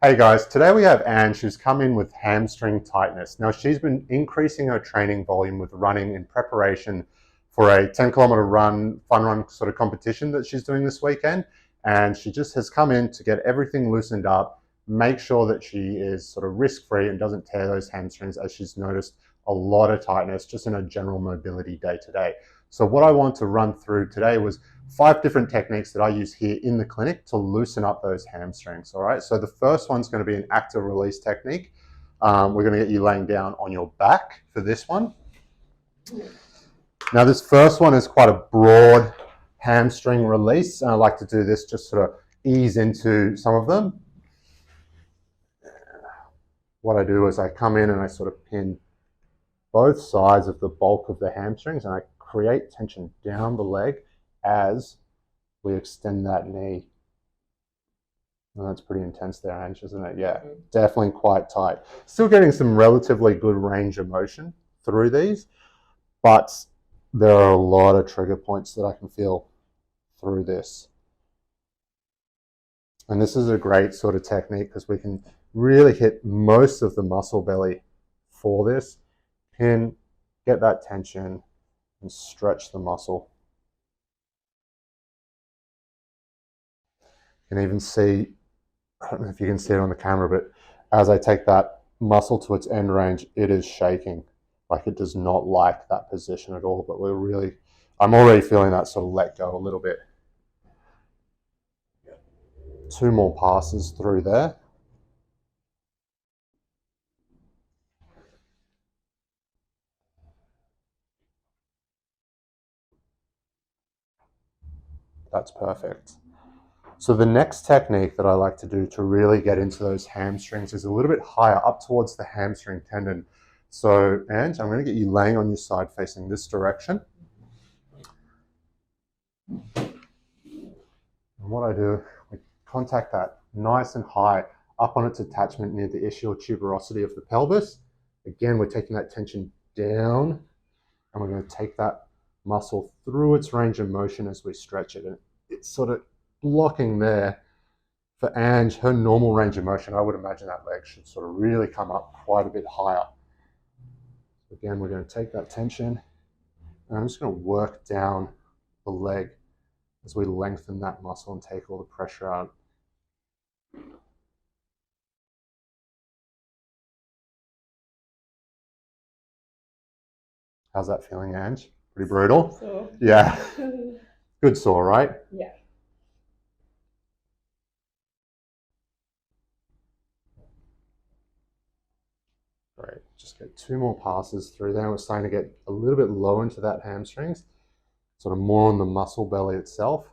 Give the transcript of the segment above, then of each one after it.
Hey guys, today we have Ange who's come in with hamstring tightness. Now she's been increasing her training volume with running in preparation for a 10-kilometer run, fun run sort of competition that she's doing this weekend. And she just has come in to get everything loosened up, make sure that she is sort of risk-free and doesn't tear those hamstrings as she's noticed a lot of tightness just in her general mobility day to day. So what I want to run through today was 5 different techniques that I use here in the clinic to loosen up those hamstrings. All right, so the first one's going to be an active release technique. We're going to get you laying down on your back for this one. Now this first one is quite a broad hamstring release, and I like to do this just sort of ease into some of them. What I do is I come in and I sort of pin both sides of the bulk of the hamstrings, and I create tension down the leg as we extend that knee. And that's pretty intense there, Ange, isn't it? Yeah, definitely quite tight. Still getting some relatively good range of motion through these, but there are a lot of trigger points that I can feel through this. And this is a great sort of technique because we can really hit most of the muscle belly for this. Pin, get that tension, and stretch the muscle. You can even see, I don't know if you can see it on the camera, but as I take that muscle to its end range, it is shaking. Like it does not like that position at all, but I'm already feeling that sort of let go a little bit. 2 more passes through there. That's perfect. So the next technique that I like to do to really get into those hamstrings is a little bit higher up towards the hamstring tendon. So, Ange, I'm going to get you laying on your side facing this direction. And what I do, we contact that nice and high up on its attachment near the ischial tuberosity of the pelvis. Again, we're taking that tension down, and we're going to take that muscle through its range of motion as we stretch it. And it's sort of blocking there. For Ange, her normal range of motion, I would imagine that leg should sort of really come up quite a bit higher. Again, we're going to take that tension, and I'm just going to work down the leg as we lengthen that muscle and take all the pressure out. How's that feeling, Ange? Pretty brutal? So. Yeah. Good sore, right? Yeah. Great. Just get 2 more passes through there. We're starting to get a little bit low into that hamstrings, sort of more on the muscle belly itself.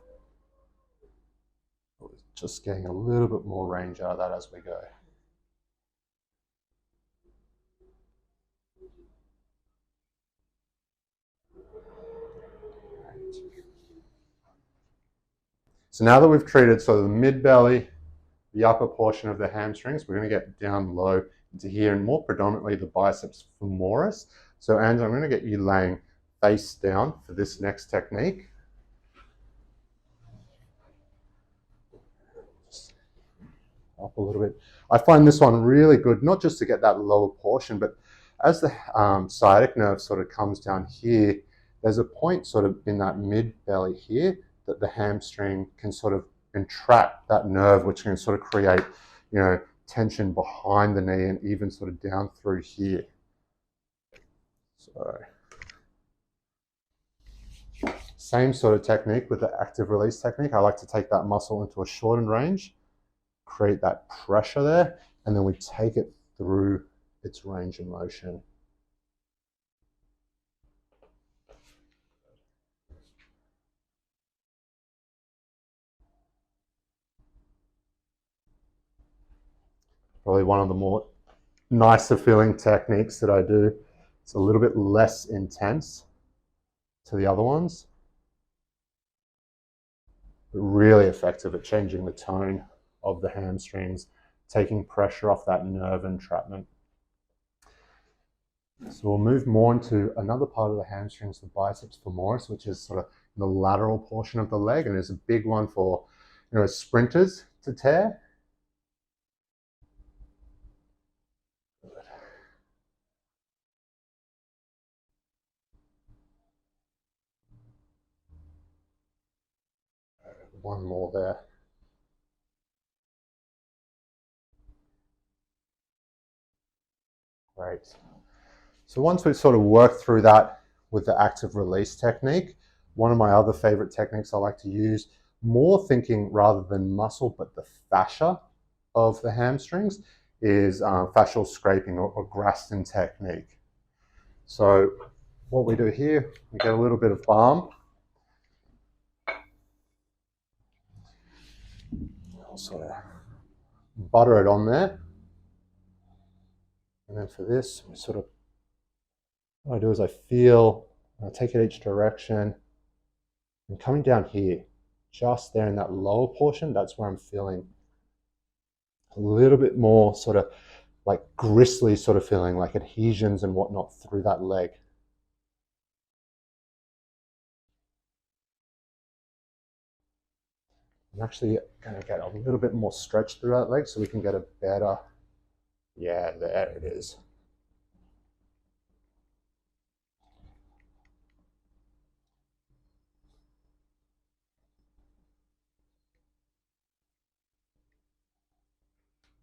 Just getting a little bit more range out of that as we go. So now that we've treated sort of the mid belly, the upper portion of the hamstrings, we're going to get down low into here and more predominantly the biceps femoris. So Ange, I'm going to get you laying face down for this next technique. Just up a little bit. I find this one really good, not just to get that lower portion, but as the sciatic nerve sort of comes down here, there's a point sort of in that mid belly here that the hamstring can sort of entrap that nerve, which can sort of create, tension behind the knee and even sort of down through here. So, same sort of technique with the active release technique. I like to take that muscle into a shortened range, create that pressure there, and then we take it through its range of motion. Probably one of the more nicer feeling techniques that I do. It's a little bit less intense to the other ones, but really effective at changing the tone of the hamstrings, taking pressure off that nerve entrapment. So we'll move more into another part of the hamstrings, the biceps femoris, which is sort of the lateral portion of the leg, and is a big one for sprinters to tear. one more there. Great. So once we've sort of worked through that with the active release technique, one of my other favorite techniques I like to use, more thinking rather than muscle, but the fascia of the hamstrings, is fascial scraping or graston technique. So what we do here, we get a little bit of balm. I'll sort of butter it on there. And then for this, we sort of, what I do is I take it each direction, and coming down here, just there in that lower portion, that's where I'm feeling a little bit more sort of like gristly sort of feeling, like adhesions and whatnot through that leg. I'm actually going to get a little bit more stretch through that leg so we can get a better, yeah, there it is.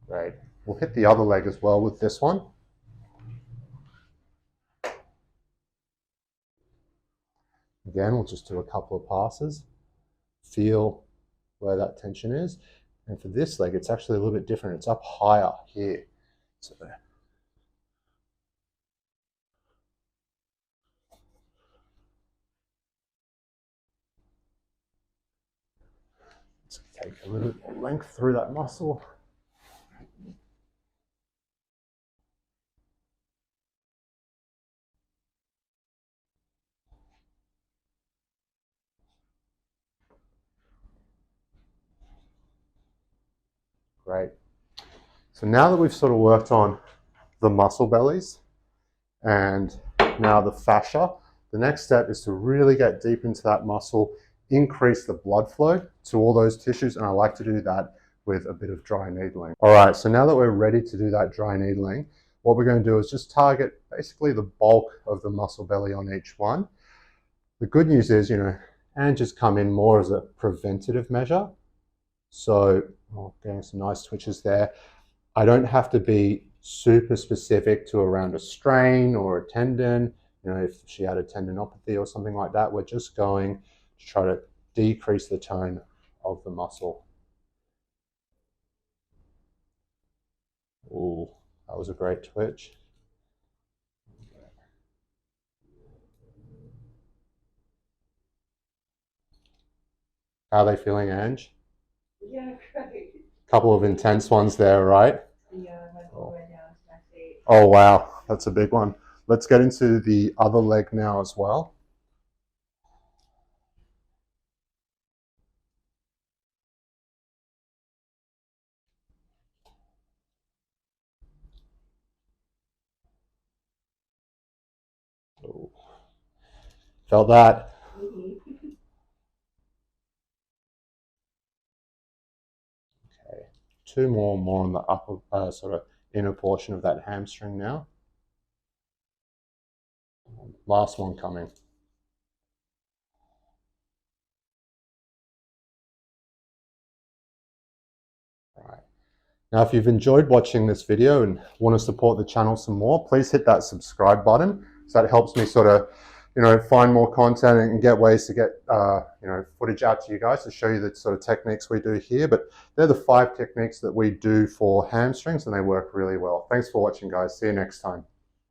Great. We'll hit the other leg as well with this one. Again, we'll just do a couple of passes. Feel where that tension is. And for this leg, it's actually a little bit different. It's up higher here. So there. Let's take a little bit more length through that muscle. Great. So now that we've sort of worked on the muscle bellies and now the fascia, the next step is to really get deep into that muscle, increase the blood flow to all those tissues, and I like to do that with a bit of dry needling. All right, so now that we're ready to do that dry needling, what we're going to do is just target basically the bulk of the muscle belly on each one. The good news is, and just come in more as a preventative measure. So getting some nice twitches there. I don't have to be super specific to around a strain or a tendon. If she had a tendinopathy or something like that, we're just going to try to decrease the tone of the muscle. Ooh, that was a great twitch. How are they feeling, Ange? Yeah, great. Couple of intense ones there, right? Yeah, my whole way down to my feet. Oh, wow. That's a big one. Let's get into the other leg now as well. Ooh. Felt that? Okay. Two more on the upper, sort of inner portion of that hamstring now. Last one coming. Right. Now, if you've enjoyed watching this video and want to support the channel some more, please hit that subscribe button. So that helps me sort of, find more content and get ways to get, footage out to you guys to show you the sort of techniques we do here. But they're the 5 techniques that we do for hamstrings, and they work really well. Thanks for watching, guys. See you next time.